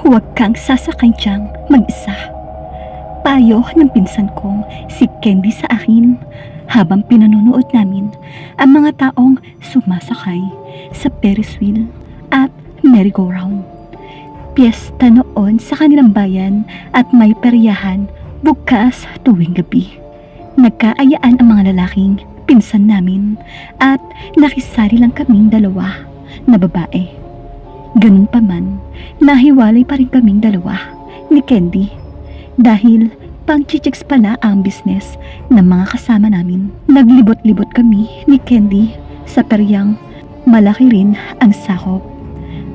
Huwag kang sasakay diyang mag-isa. Payo ng pinsan kong si Candy sa akin habang pinanonood namin ang mga taong sumasakay sa Ferris wheel at merry-go-round. Piyesta noon sa kanilang bayan at may peryahan bukas tuwing gabi. Nagkaayaan ang mga lalaking pinsan namin at nakisari lang kaming dalawa na babae. Ganun pa man, nahiwalay pa rin kaming dalawa ni Candy dahil pang-chichicks pala ang business ng mga kasama namin. Naglibot-libot kami ni Candy sa peryang malaki rin ang sakop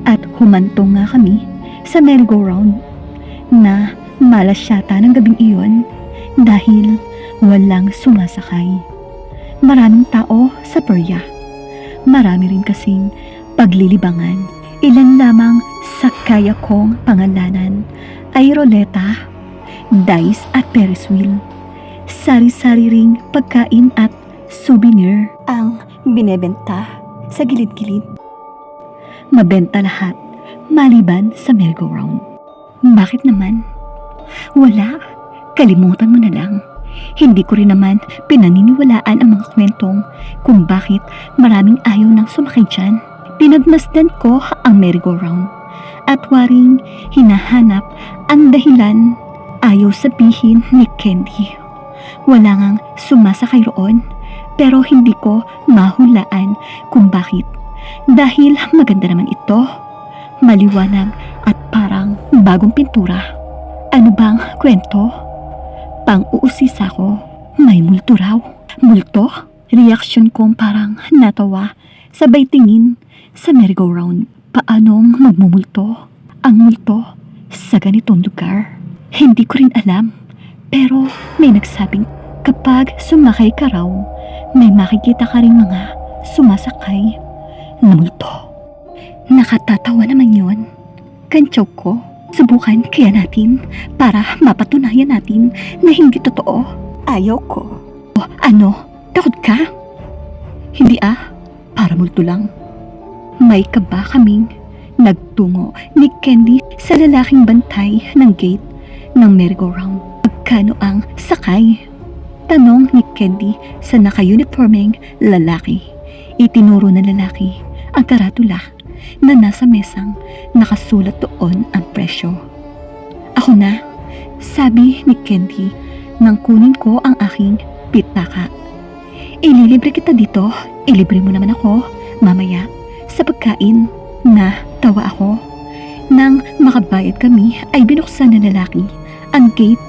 at humantong nga kami sa merry-go-round na malas yata ng gabing iyon dahil walang sumasakay. Maraming tao sa perya. Marami rin kasing paglilibangan. Ilan lamang sa kaya kong pangalanan ay roleta, dice at Ferris wheel. Sari-sari ring pagkain at souvenir ang binebenta sa gilid-gilid. Mabenta lahat maliban sa merry-go-round. Bakit naman? Wala. Kalimutan mo na lang. Hindi ko rin naman pinaniniwalaan ang mga kwentong kung bakit maraming ayaw nang sumakay dyan. Pinagmasdan ko ang merry-go-round at waring hinahanap ang dahilan. Ayaw sabihin ni Candy. Wala ngang sumasakay roon pero hindi ko mahulaan kung bakit. Dahil maganda naman ito. Maliwanag at parang bagong pintura. Ano bang kwento? Pang-uusis ako. May multo raw. Multo? Reaksyon kong parang natawa. Sabay tingin sa merry-go-round. Paanong magmumulto? Ang multo sa ganitong lugar? Hindi ko rin alam. Pero may nagsabing kapag sumakay ka raw, may makikita ka rin mga sumasakay na multo. Nakatatawa naman yun. Kantsaw ko. Subukan kaya natin para mapatunayan natin na hindi totoo. Ayaw ko. O, ano? Takot ka? Hindi para multo lang. May kaba kaming nagtungo ni Candy sa lalaking bantay ng gate ng merry-go-round. Magkano ang sakay? Tanong ni Candy sa naka-uniformeng lalaki. Itinuro ng lalaki ang karatula na nasa mesang nakasulat doon ang presyo. Ako na, sabi ni Candy nang kunin ko ang aking pitaka. Ililibre kita dito, ilibre mo naman ako mamaya sa pagkain. Na tawa ako. Nang makabayad kami ay binuksan ng lalaki ang gate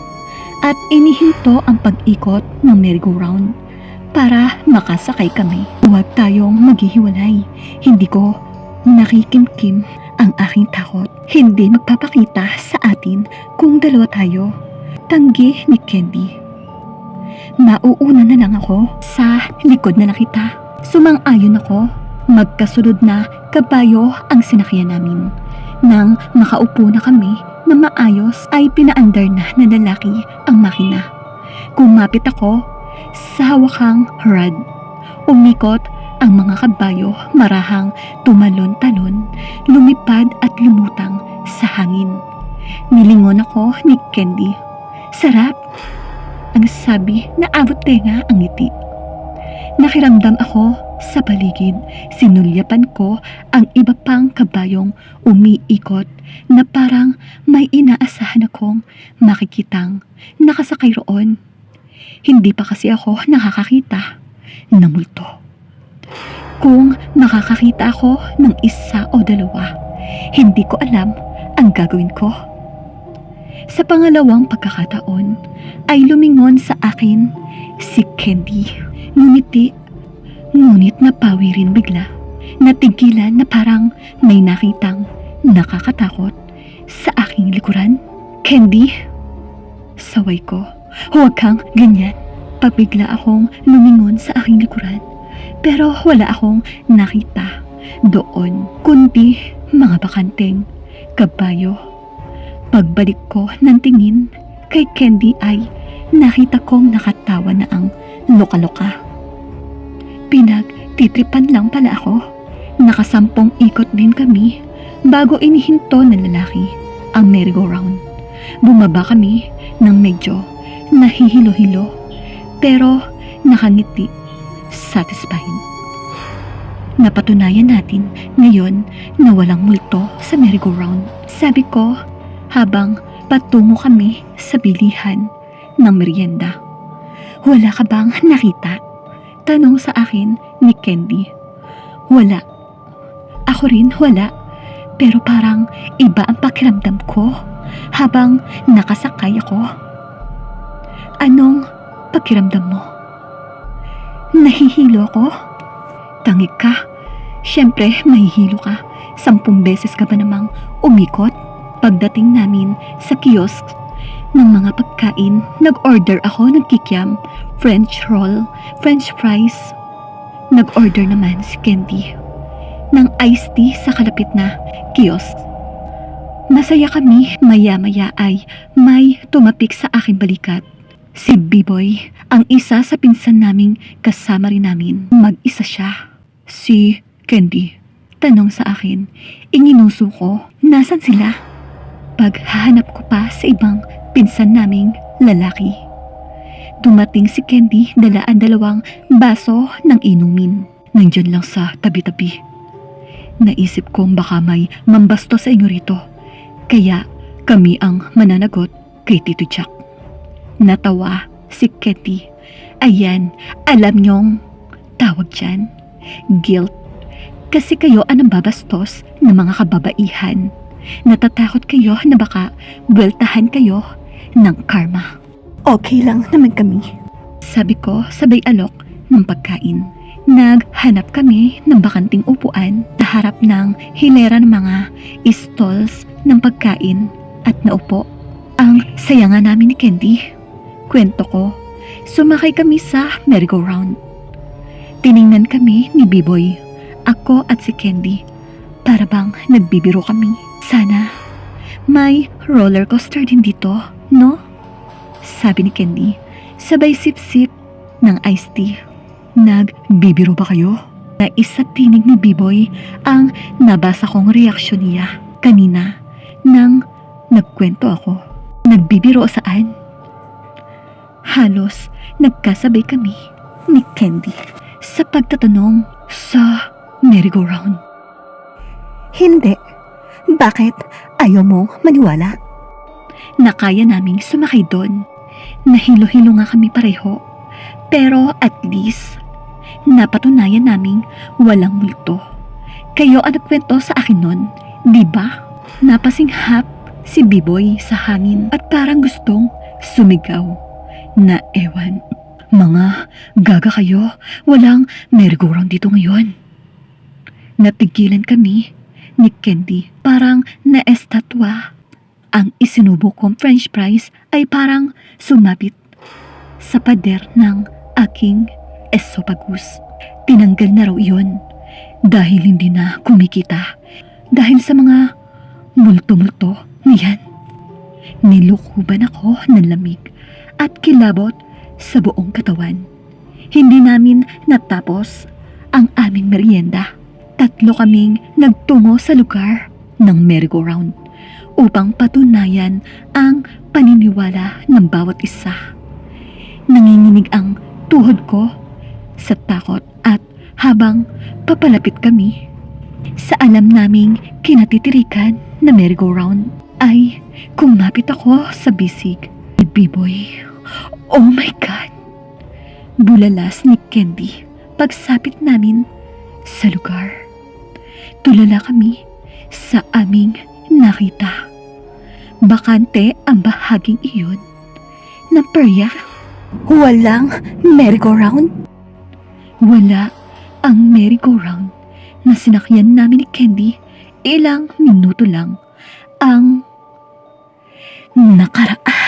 at inihinto ang pag-ikot ng merry-go-round para makasakay kami. Huwag tayong maghihiwalay. Hindi ko nakikimkim ang aking takot. Hindi magpapakita sa atin kung dalawa tayo. Tanggi ni Candy. Mauuna na lang ako sa likod na nakita. Sumang-ayon ako. Magkasunod na kabayo ang sinakyan namin. Nang makaupo na kami na maayos ay pinaandar na ng lalaki ang makina. Kumapit ako sa hawakang rod. Umikot ang mga kabayo marahang tumalon-talon, lumipad at lumutang sa hangin. Nilingon ako ni Candy. Sarap! Ang sabi na abot tenga ang ngiti. Nakiramdam ako sa paligid. Sinulyapan ko ang iba pang kabayong umiikot na parang may inaasahan akong makikitang nakasakay roon. Hindi pa kasi ako nakakakita ng multo. Kung makakakita ako ng isa o dalawa, hindi ko alam ang gagawin ko. Sa pangalawang pagkakataon ay lumingon sa akin si Candy. Ngumiti, ngunit napawi rin bigla. Natigilan na parang may nakitang nakakatakot sa aking likuran. Candy, saway ko. Huwag kang ganyan. Pabigla akong lumingon sa aking likuran. Pero wala akong nakita doon, kundi mga bakanteng kabayo. Pagbalik ko ng tingin kay Candy ay nakita kong nakatawa na ang loka-loka. Pinagtitripan lang pala ako. Nakasampung ikot din kami bago inihinto ng lalaki ang merry-go-round. Bumaba kami ng medyo nahihilo-hilo pero nakangiti, satisfied. Napatunayan natin ngayon na walang multo sa merry-go-round. Sabi ko habang patungo kami sa bilihan ng merienda. Wala ka bang nakita? Tanong sa akin ni Candy. Wala. Ako rin wala. Pero parang iba ang pakiramdam ko habang nakasakay ako. Anong pakiramdam mo? Nahihilo ako? Tangi ka. Siyempre, mahihilo ka. 10 beses ka ba namang umikot? Pagdating namin sa kiosk ng mga pagkain, nag-order ako ng kikiam, French roll, French fries. Nag-order naman si Candy ng iced tea sa kalapit na kiosk. Masaya kami, maya-maya ay may tumapik sa aking balikat. Si B-Boy, ang isa sa pinsan naming kasama rin namin. Mag-isa siya. Si Candy, tanong sa akin, inginuso ko, nasan sila? Paghahanap ko pa sa ibang pinsan naming lalaki. Dumating si Candy, dala ang 2 baso ng inumin. Nandyan lang sa tabi-tabi. Naisip kong baka may mambasto sa inyo rito. Kaya kami ang mananagot kay Tito Jack. Natawa si Candy. Ayan, alam niyong tawag dyan, guilt. Kasi kayo ang nambabastos ng mga kababaihan. Natatakot kayo na baka buweltahan kayo ng karma. Okay lang naman kami. Sabi ko sabay alok ng pagkain. Naghanap kami ng bakanting upuan sa harap ng hilera ng mga stalls ng pagkain at naupo. Ang saya nga namin ni Candy. Kwento ko, sumakay kami sa merry-go-round. Tiningnan kami ni B-Boy. Ako at si Candy, para bang nagbibiro kami. Sana may roller coaster din dito, no? Sabi ni Candy, sabay sip-sip ng iced tea. Nagbibiro ba kayo? Naisa tinig ni B-Boy ang nabasa kong reaksyon niya kanina nang nagkwento ako. Nagbibiro saan? Halos nagkasabay kami ni Candy sa pagtatanong sa merry-go-round. Hindi. Bakit ayaw mo maniwala? Nakaya naming sumakay doon. Nahilo-hilo nga kami pareho. Pero at least, napatunayan naming walang multo. Kayo ang nagkwento sa akin nun, di ba? Napasinghap si B-Boy sa hangin at parang gustong sumigaw. Na ewan, mga gaga kayo, walang merry-go-round dito ngayon. Natigilan kami ni Candy, parang naestatwa. Ang isinubo kong French fries ay parang sumabit sa pader ng aking esophagus. Tinanggal na raw iyon dahil hindi na kumikita. Dahil sa mga multo-multo niyan. Nilukuban ako ng lamig at kilabot sa buong katawan. Hindi namin natapos ang aming merienda. 3 kaming nagtungo sa lugar ng merry-go-round upang patunayan ang paniniwala ng bawat isa. Nanginginig ang tuhod ko sa takot at habang papalapit kami sa alam naming kinatitirikan na merry-go-round ay kumapit ako sa bisig ni B-Boy. Oh my God! Bulalas ni Candy pagsapit namin sa lugar. Tulala kami sa aming nakita. Bakante ang bahaging iyon ng perya. Walang merry-go-round? Wala ang merry-go-round na sinakyan namin ni Candy. Ilang minuto lang ang nakaraan.